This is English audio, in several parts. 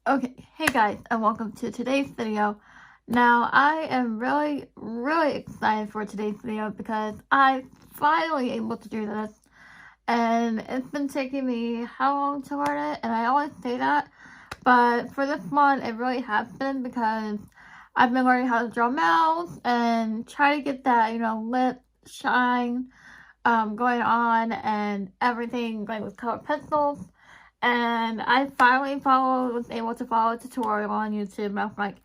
Okay, hey guys, and welcome to today's video. Now, I am really excited for today's video because I'm finally able to do this. And it's been taking me how long to learn it? And I always say that. But for this one, it really has been because I've been learning how to draw mouths and try to get that, lip shine going on and everything like with colored pencils. And I finally was able to follow a tutorial on YouTube. And I was like,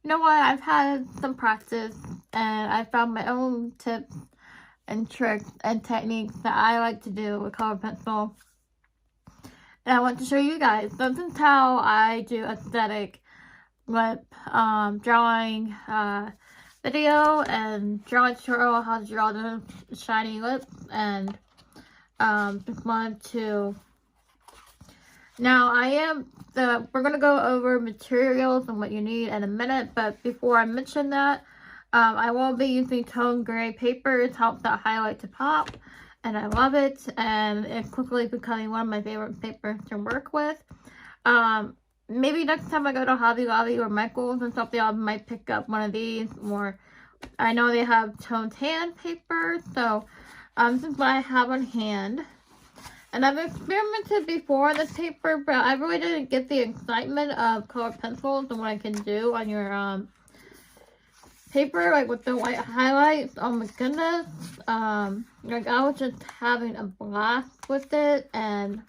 you know what? I've had some practice and I found my own tips and tricks and techniques that I like to do with colored pencil. And I want to show you guys. This is how I do aesthetic lip drawing video and drawing tutorial how to draw the shiny lips. And just wanted to... Now, we're going to go over materials and what you need in a minute, but before I mention that, I will be using tone gray paper. It helps that highlight to pop, and I love it, and it's quickly becoming one of my favorite papers to work with. Maybe next time I go to Hobby Lobby or Michael's or something, I might pick up one of these, or I know they have tone tan paper, so this is what I have on hand. And I've experimented before on this paper, but I really didn't get the excitement of colored pencils and what I can do on your paper, like with the white highlights. Oh my goodness. Like I was just having a blast with it, and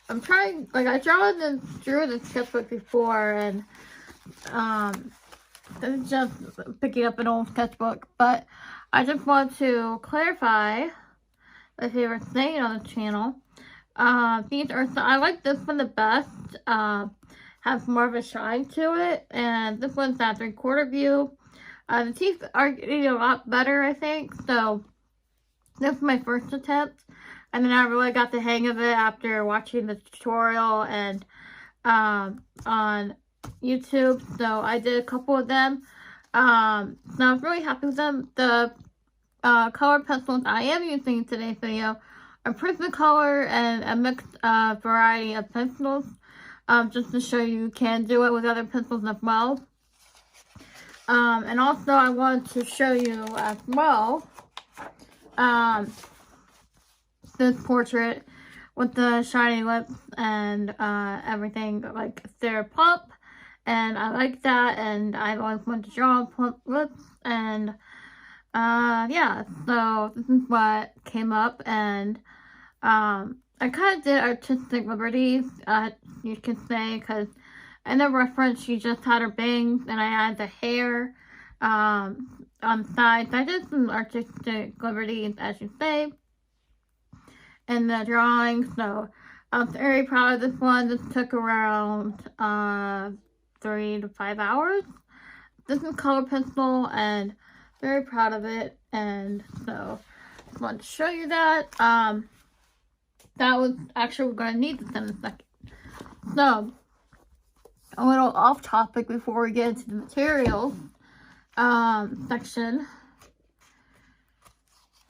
I'm trying, like I drew the sketchbook before, and it's just picking up an old sketchbook, but I just want to clarify my favorite thing on the channel. These are, I like this one the best. Has more of a shine to it, and this one's at 3/4 view. The teeth are getting a lot better, I think. So this is my first attempt, and then I really got the hang of it after watching the tutorial and on YouTube. So I did a couple of them. So I was really happy with them. The colored pencils I am using in today's video are Prismacolor and a mixed variety of pencils, just to show you can do it with other pencils as well. And also I wanted to show you as well this portrait with the shiny lips and everything, like they're plump, and I like that, and I always wanted to draw plump lips, and yeah, so this is what came up, and I kind of did artistic liberties, you can say, because in the reference she just had her bangs, and I had the hair on the sides. I did some artistic liberties, as you say, in the drawing, so I'm very proud of this one. This took around 3 to 5 hours. This is color pencil, and very proud of it, and so I just wanted to show you that. That was actually, we're going to need this in a second. So, a little off topic before we get into the materials section.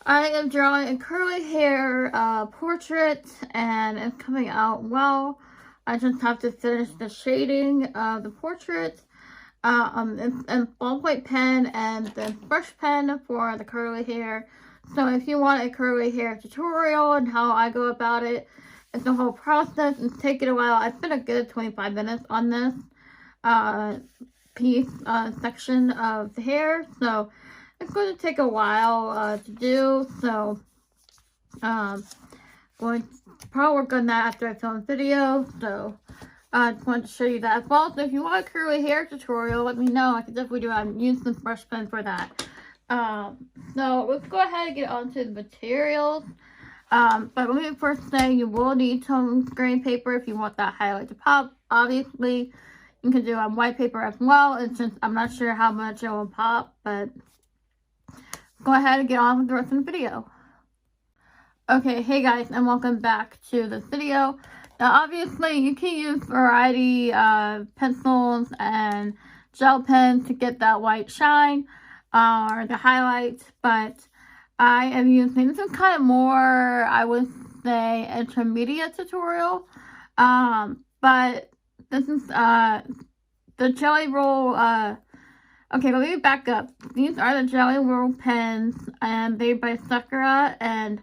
I am drawing a curly hair portrait, and it's coming out well. I just have to finish the shading of the portrait. And ballpoint pen and the brush pen for the curly hair. So if you want a curly hair tutorial and how I go about it, it's a whole process. It's taken a while. I spent a good 25 minutes on this section of the hair, so it's going to take a while to do. So going to probably work on that after I film the video. So I just wanted to show you that as well. So if you want a curly hair tutorial, let me know. I can definitely do it. I'm using this brush pen for that. So let's go ahead and get on to the materials. But let me first say you will need tone gray paper if you want that highlight to pop. Obviously, you can do on white paper as well. It's just, I'm not sure how much it will pop, but go ahead and get on with the rest of the video. Okay, hey guys, and welcome back to this video. Now, obviously, you can use variety pencils and gel pens to get that white shine or the highlights, but I am using, this is kind of more, I would say, intermediate tutorial, but This is the jelly roll. Okay, let me back up. These are the jelly roll pens, and they're by Sakura, and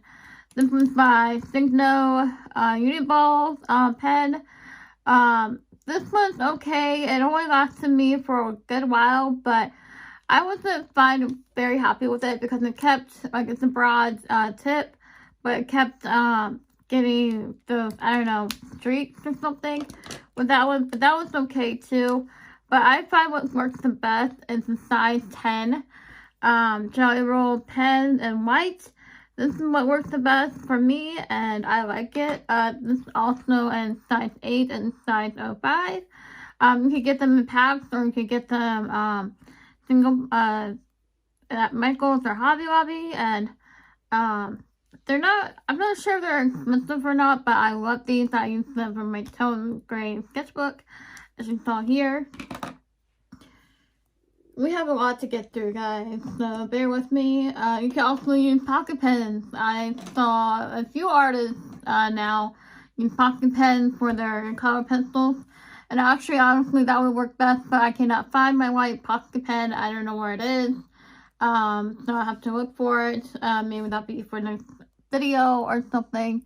this one's by Signo Uniball pen. This one's okay. It only lasted me for a good while, but I wasn't very happy with it because it kept, like, it's a broad tip, but it kept getting those, I don't know, streaks or something with that one, but that was okay too. But I find what works the best is the size 10 jelly roll pen in white. This is what works the best for me, and I like it. This is also in size 8 and size 05. You can get them in packs, or you can get them single at Michael's or Hobby Lobby, and they're not, I'm not sure if they're expensive or not, but I love these. I use them for my tone gray sketchbook, as you saw here. We have a lot to get through, guys, so bear with me. You can also use pocket pens. I saw a few artists now use pocket pens for their color pencils. And actually, honestly, that would work best, but I cannot find my white Posca pen. I don't know where it is. So I have to look for it. Maybe that'll be for next video or something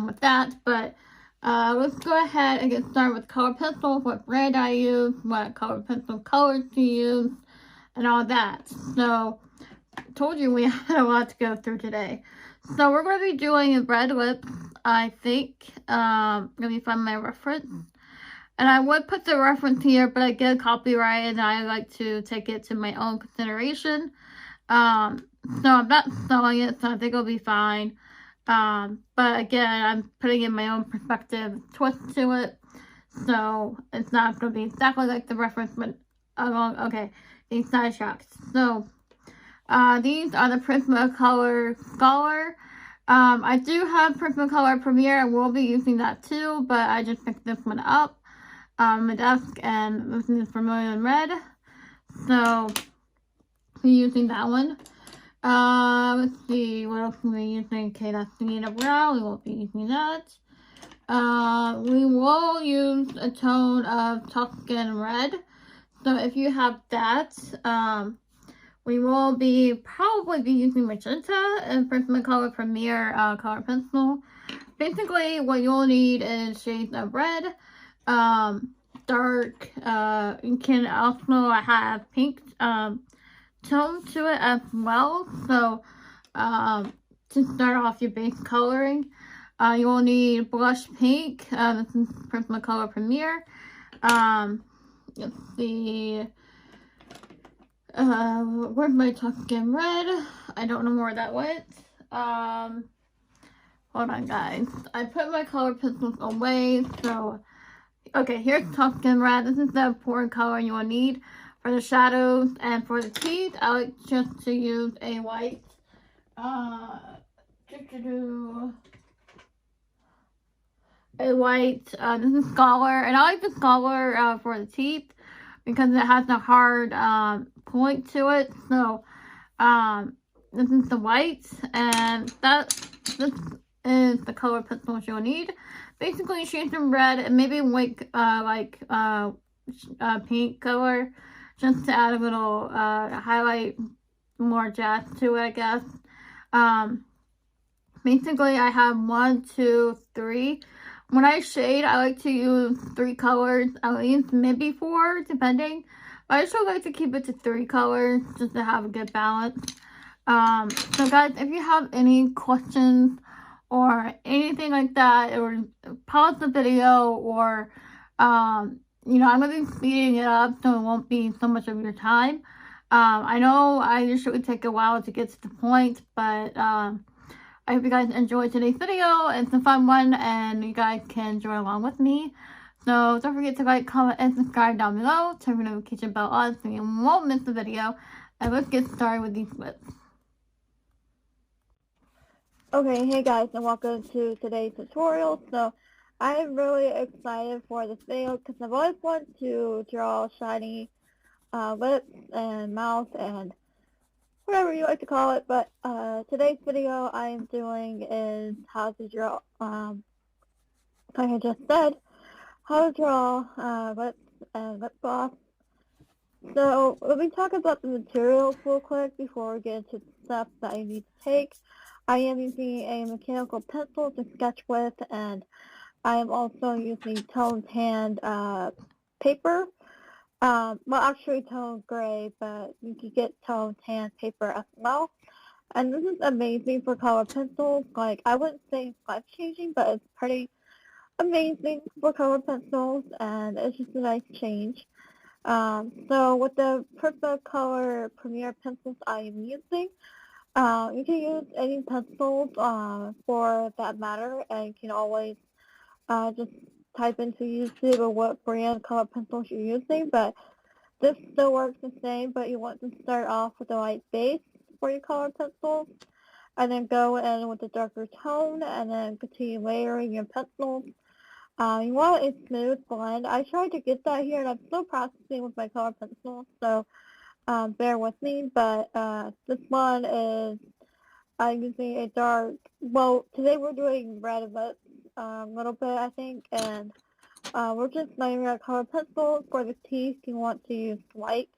with that. But let's go ahead and get started with color pencils, what brand I use, what color pencil colors to use, and all that. So, I told you we had a lot to go through today. So, we're going to be doing red lips, I think. Let me find my reference. And I would put the reference here, but I get copyrighted, and I like to take it to my own consideration. So I'm not selling it, so I think it'll be fine. But again, I'm putting in my own perspective twist to it, so it's not going to be exactly like the reference, but okay, these sidetracked. So, these are the Prismacolor Scholar. I do have Prismacolor Premier. I will be using that too, but I just picked this one up on my desk, and this is Vermilion Red. So, we're using that one. Let's see, what else are we using? Okay, that's Nina Brown. We won't be using that. We will use a tone of Tuscan Red. So if you have that, we will probably be using Magenta and Prismacolor Premier color pencil. Basically, what you'll need is shades of red, dark, you can also have pink tone to it as well. So to start off your base coloring, you will need blush pink. This is Prismacolor Premier. Let's see, where's my Tuscan Red? I don't know where that went. Hold on, guys. I put my color pencils away, so okay, here's Tuscan Red. This is the important color you will need for the shadows, and for the teeth, I like just to use a white, this is Scholar, and I like the Scholar for the teeth because it has a hard point to it. So this is the white, and this is the color pencils you'll need. Basically, shades of red and maybe pink color, just to add a little highlight, more jazz to it, I guess. Basically, I have 1, 2, 3. When I shade, I like to use 3 colors, at least, maybe 4, depending. But I still like to keep it to 3 colors, just to have a good balance. So guys, if you have any questions or anything like that, or pause the video, or you know, I'm going to be speeding it up so it won't be so much of your time. I know I usually take a while to get to the point, but I hope you guys enjoyed today's video. It's a fun one, and you guys can join along with me. So don't forget to like, comment, and subscribe down below. Turn the notification bell on so you won't miss the video. And let's get started with these lips. Okay, hey guys, and welcome to today's tutorial. So I'm really excited for this video because I've always wanted to draw shiny lips and mouth and whatever you like to call it. But today's video I am doing is how to draw, like I just said, how to draw lips and lip gloss. So let me talk about the materials real quick before we get into the steps that you need to take. I am using a mechanical pencil to sketch with, and I am also using toned hand paper. Well, actually toned gray, but you can get toned tan paper as well. And this is amazing for color pencils. Like, I wouldn't say it's life-changing, but it's pretty amazing for color pencils, and it's just a nice change. So with the Prismacolor Premier pencils I am using, you can use any pencils for that matter, and you can always just type into YouTube or what brand color pencils you're using, but this still works the same, but you want to start off with a light base for your color pencils, and then go in with a darker tone, and then continue layering your pencils. You want a smooth blend. I tried to get that here, and I'm still processing with my color pencils, so bear with me, but this one is I'm using a dark, well, today we're doing red lips a little bit, I think, and we're just layering our color pencils. For the teeth, you want to use white,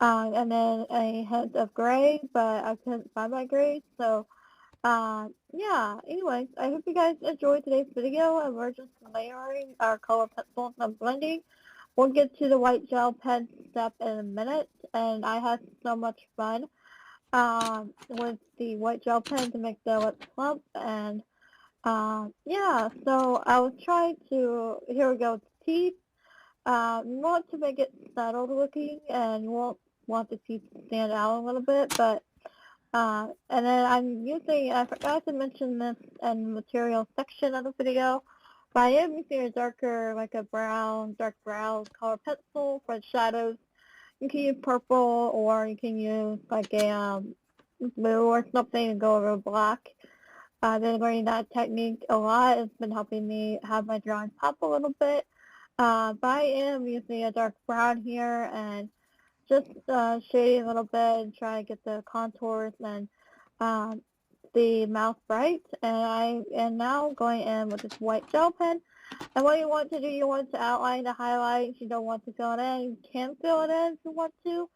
and then a hint of gray, but I couldn't find my gray, so yeah, anyways, I hope you guys enjoyed today's video, and we're just layering our color pencils and blending. We'll get to the white gel pen step in a minute, and I had so much fun with the white gel pen to make the lips plump, and yeah, so I was trying to, here we go, teeth. You want to make it settled looking, and you won't want the teeth to stand out a little bit, but and then I'm using, I forgot to mention this in the material section of the video, but I am using a darker, like a brown, dark brown color pencil for the shadows. You can use purple, or you can use like a blue or something and go over black. I've been learning that technique a lot. It's been helping me have my drawing pop a little bit. But I am using a dark brown here, and just shading a little bit and trying to get the contours and um, the mouth bright. And I am now going in with this white gel pen. And what you want to do, you want to outline the highlights. You don't want to fill it in. You can fill it in if you want to,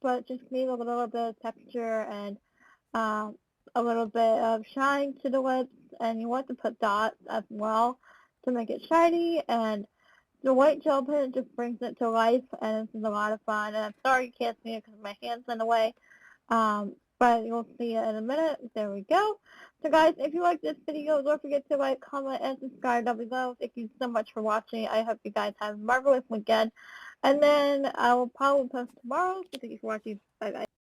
but just leave a little bit of texture and um, a little bit of shine to the lips. And you want to put dots as well to make it shiny. And the white gel pen just brings it to life, and it's a lot of fun. And I'm sorry you can't see it because my hand's in the way, but you'll see it in a minute. There we go. So guys, if you like this video, don't forget to like, comment, and subscribe down below. Thank you so much for watching. I hope you guys have a marvelous weekend. And then I will probably post tomorrow. So thank you for watching. Bye bye.